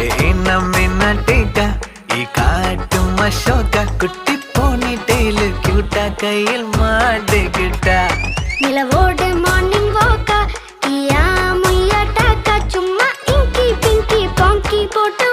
நம்ம டீக்கா காட்டும் அசோகா குட்டி போனி டெய்லு கியூட்டா கையில் மாட்டுக்கிட்டா நிலவோடு மார்னிங் வாக்கா கியா முய்யா டாக்கா சும்மா இங்கி பிங்கி பாங்கி போட்டு